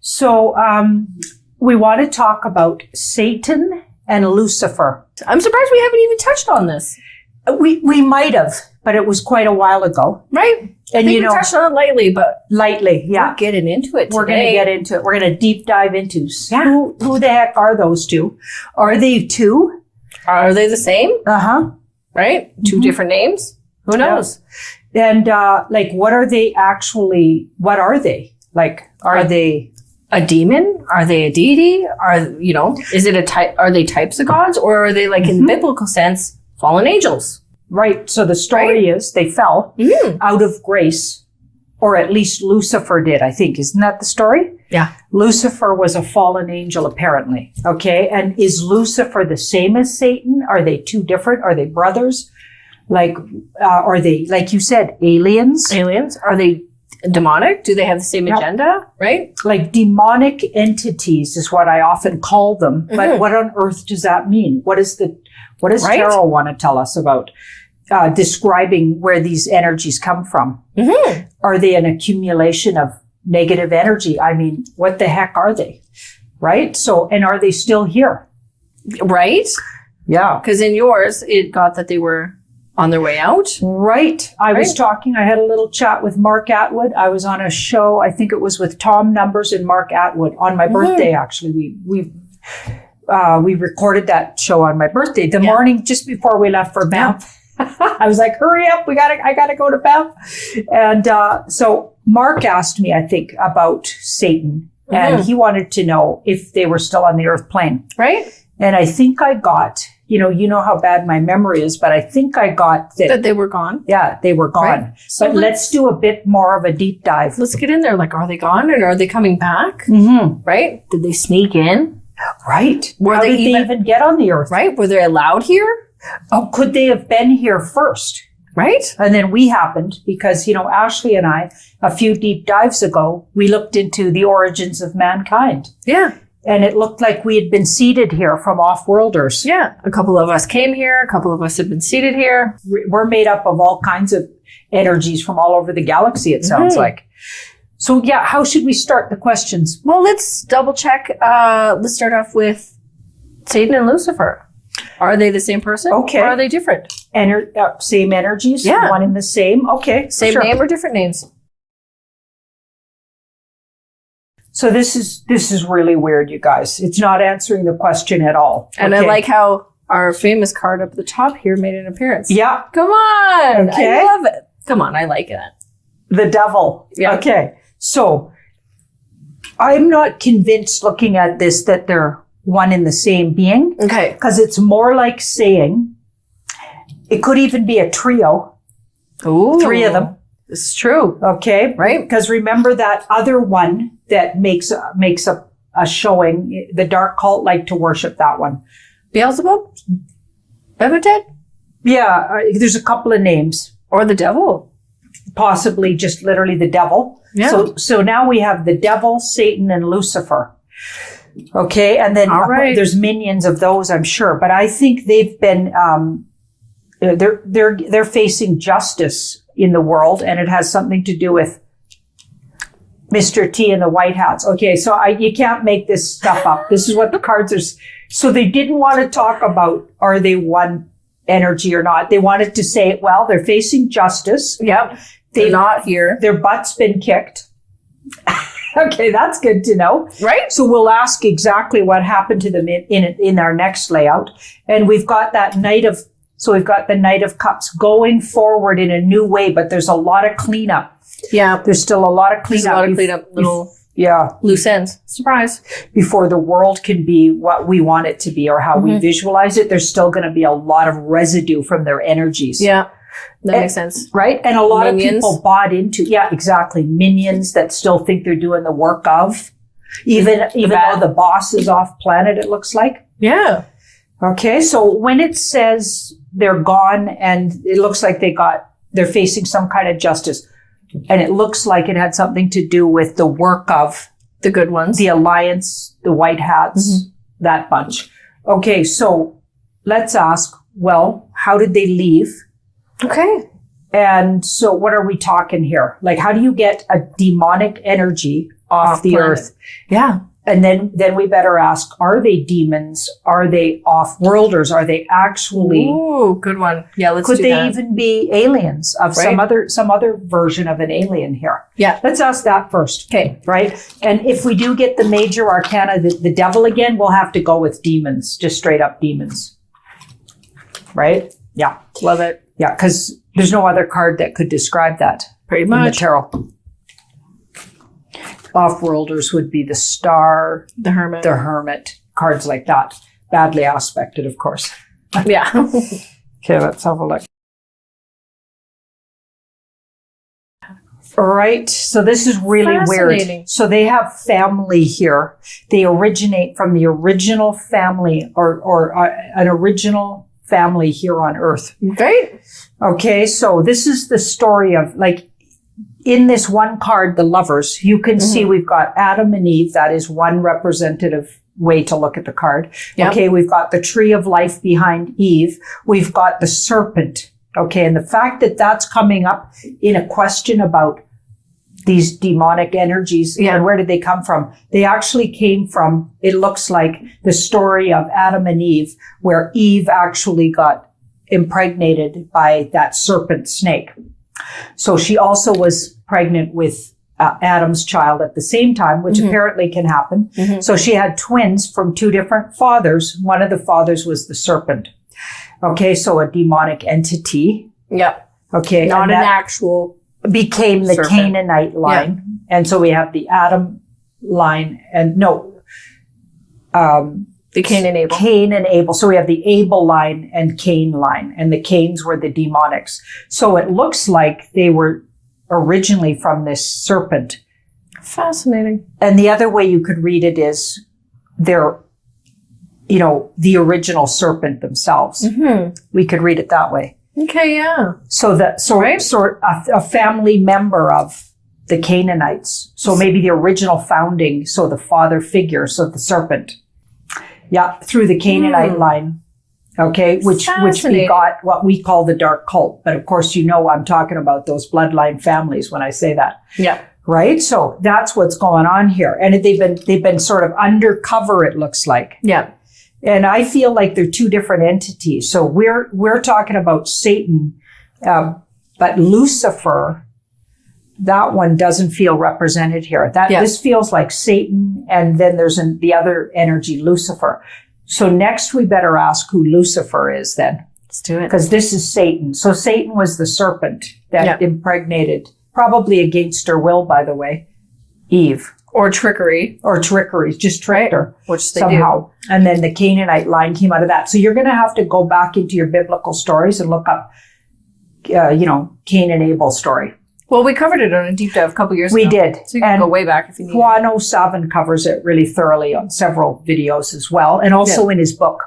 So we want to talk about Satan and Lucifer. I'm surprised we haven't even touched on this. We might have, but it was quite a while ago. Right. And we touched on it lightly, but lightly, yeah. We're getting into it today. We're going to get into it. We're going to deep dive into who the heck are those two? Are they two? Are they the same? Uh-huh. Right? Two different names? Who knows? Yeah. And what are they actually? What are they? Are they a demon? Are they a deity? Is it a type? Are they types of gods, or are they in the biblical sense fallen angels? Right. So the story is they fell out of grace, or at least Lucifer did. I think isn't that the story? Yeah. Lucifer was a fallen angel, apparently. Okay. And is Lucifer the same as Satan? Are they two different? Are they brothers? Are they, like you said, aliens? Aliens? Are they demonic? Do they have the same agenda? Right? Like demonic entities is what I often call them. But what on earth does that mean? What does Carol want to tell us about describing where these energies come from? Are they an accumulation of negative energy? I mean, what the heck are they? Right? So, and are they still here? Right? Yeah. Because in yours, it got that they were on their way out. Right. I had a little chat with Mark Atwood. I was on a show, I think it was with Tom Numbers and Mark Atwood on my birthday, actually. We recorded that show on my birthday, the morning just before we left for Banff. I was like, hurry up, I gotta go to Banff. And so Mark asked me, I think, about Satan. And he wanted to know if they were still on the earth plane. Right. And I think I got, you know how bad my memory is, but I think I got that they were gone. Yeah, they were gone. Right. So let's do a bit more of a deep dive. Let's get in there. Are they gone, and are they coming back? Right? Did they sneak in? Right. How did they even get on the earth? Right. Were they allowed here? Oh, could they have been here first? Right. And then we happened because, Ashley and I, a few deep dives ago, we looked into the origins of mankind. Yeah. And it looked like we had been seeded here from off-worlders. Yeah. A couple of us came here. A couple of us have been seeded here. We're made up of all kinds of energies from all over the galaxy, it sounds like. So, how should we start the questions? Well, let's double check. Let's start off with Satan and Lucifer. Are they the same person? Okay. Or are they different? Same energies? Yeah. One and the same? Okay. Same name or different names? So this is really weird, you guys. It's not answering the question at all. And I like how our famous card up at the top here made an appearance. Yeah. Come on. Okay. I love it. Come on. I like it. The devil. Yeah. Okay. So I'm not convinced looking at this that they're one and the same being. Okay. Because it's more like saying it could even be a trio. Ooh. 3 of them. This is true. Okay. Right. Because remember that other one that makes a showing, the dark cult like to worship that one. Beelzebub? Bebeted? Yeah. There's a couple of names. Or the devil. Possibly just literally the devil. Yeah. So now we have the devil, Satan, and Lucifer. Okay. And then there's minions of those, I'm sure. But I think they've been, they're facing justice in the world, and it has something to do with Mr. T and the white hats. Okay, so you can't make this stuff up. This is what the cards are. So they didn't want to talk about are they one energy or not. They wanted to say, well, they're facing justice. Yep. They're not here. Their butt's been kicked. Okay, that's good to know. Right. So we'll ask exactly what happened to them in our next layout. And we've got that we've got the Knight of Cups going forward in a new way, but there's a lot of cleanup. Yeah. There's still a lot of cleanup. Loose ends. Surprise. Before the world can be what we want it to be or how we visualize it, there's still going to be a lot of residue from their energies. Yeah. That makes sense. Right? And a lot of people bought into, minions that still think they're doing the work of, even though the boss is off planet, it looks like. Yeah. Okay. So when it says they're gone and it looks like they're facing some kind of justice, and it looks like it had something to do with the work of the good ones, the Alliance, the White Hats, that bunch. Okay. So let's ask, well, how did they leave? Okay. And so what are we talking here? Like, how do you get a demonic energy off the planet. earth. Yeah. And then we better ask, are they demons? Are they off-worlders? Are they actually... Ooh, good one. Yeah, let's Could do they that. even be aliens of some other version of an alien here? Yeah. Let's ask that first. Okay. Right? And if we do get the major arcana, the devil again, we'll have to go with demons, just straight up demons. Right? Yeah. Love it. Yeah, because there's no other card that could describe that. Pretty In the much. tarot. Off-worlders would be the Star, The Hermit. the Hermit, cards like that. Badly aspected, of course. Yeah. Okay, let's have a look. All right, so this is really Fascinating. weird. So they have family here. They originate from the original family or an original family here on Earth. Great. Okay, so this is the story of, like, in this one card, the lovers, you can see we've got Adam and Eve. That is one representative way to look at the card. Yep. Okay, we've got the tree of life behind Eve. We've got the serpent. Okay, and the fact that that's coming up in a question about these demonic energies and where did they come from? They actually came from, it looks like, the story of Adam and Eve, where Eve actually got impregnated by that serpent snake. So she also was pregnant with Adam's child at the same time, which apparently can happen. So she had twins from two different fathers. One of the fathers was the serpent. Okay, so a demonic entity. Yep. Okay. Not and an that actual became the serpent. Canaanite line. And so we have the Adam line and the Cain and Abel. Cain and Abel. So we have the Abel line and Cain line, and the Cains were the demonics. So it looks like they were originally from this serpent. Fascinating. And the other way you could read it is they're, the original serpent themselves. We could read it that way. Okay, yeah. So that a family member of the Canaanites. So maybe the original founding, so the father figure, so the serpent. Yeah, through the Canaanite line. Okay, which begot what we call the dark cult. But of course, I'm talking about those bloodline families when I say that. Yeah. Right? So that's what's going on here. And they've been sort of undercover, it looks like. Yeah. And I feel like they're two different entities. So we're talking about Satan, but Lucifer, that one doesn't feel represented here. This feels like Satan, and then there's the other energy, Lucifer. So next we better ask who Lucifer is then. Let's do it. Because this is Satan. So Satan was the serpent that impregnated, probably against her will, by the way, Eve. Or trickery. Just tricked her. Which they somehow. And then the Canaanite line came out of that. So you're going to have to go back into your biblical stories and look up, Cain and Abel story. Well, we covered it on a deep dive a couple years ago. We did. So you can go way back if you need. Juan 07 covers it really thoroughly on several videos as well, and also in his book.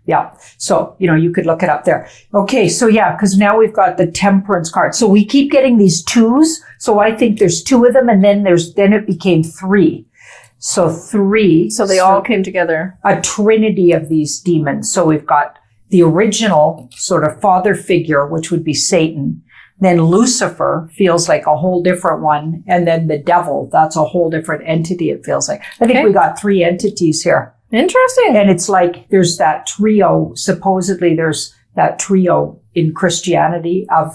Yeah. So, you could look it up there. Okay. So because now we've got the temperance card. So we keep getting these twos. So I think there's two of them, and then it became three. So three. So they all came together. A trinity of these demons. So we've got the original sort of father figure, which would be Satan. Then Lucifer feels like a whole different one. And then the devil, that's a whole different entity, it feels like. I think we got three entities here. Interesting. And it's like there's that trio, supposedly there's that trio in Christianity of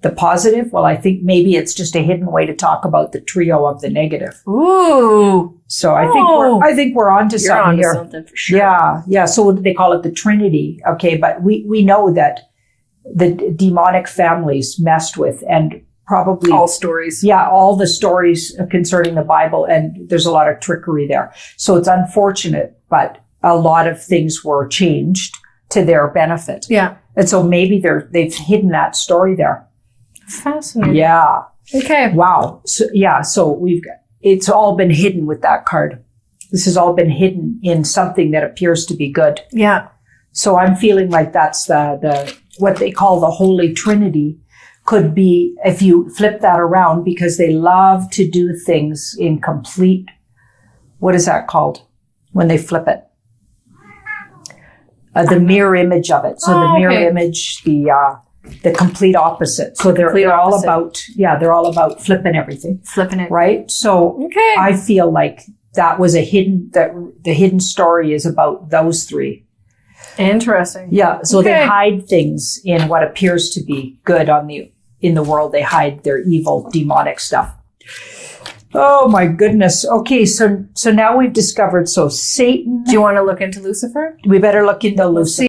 the positive. Well, I think maybe it's just a hidden way to talk about the trio of the negative. Ooh. So I think we're onto something here. Something for sure. Yeah. So they call it the Trinity. Okay. But we know that the demonic families messed with, and probably all stories. Yeah, all the stories concerning the Bible, and there's a lot of trickery there. So it's unfortunate, but a lot of things were changed to their benefit. Yeah. And so maybe they've hidden that story there. Fascinating. Yeah. Okay. Wow. So it's all been hidden with that card. This has all been hidden in something that appears to be good. Yeah. So I'm feeling like that's the what they call the Holy Trinity could be, if you flip that around, because they love to do things in complete, what is that called when they flip it? The mirror image of it. So the mirror image, the complete opposite. So they're all about flipping everything, Flipping it. right? So Okay. I feel like that was the hidden story is about those three. Interesting. Yeah. So Okay. they hide things in what appears to be good in the world. They hide their evil, demonic stuff. Oh my goodness. Okay. So now we've discovered, so Satan, Do you want to look into Lucifer? we better look into Lucifer.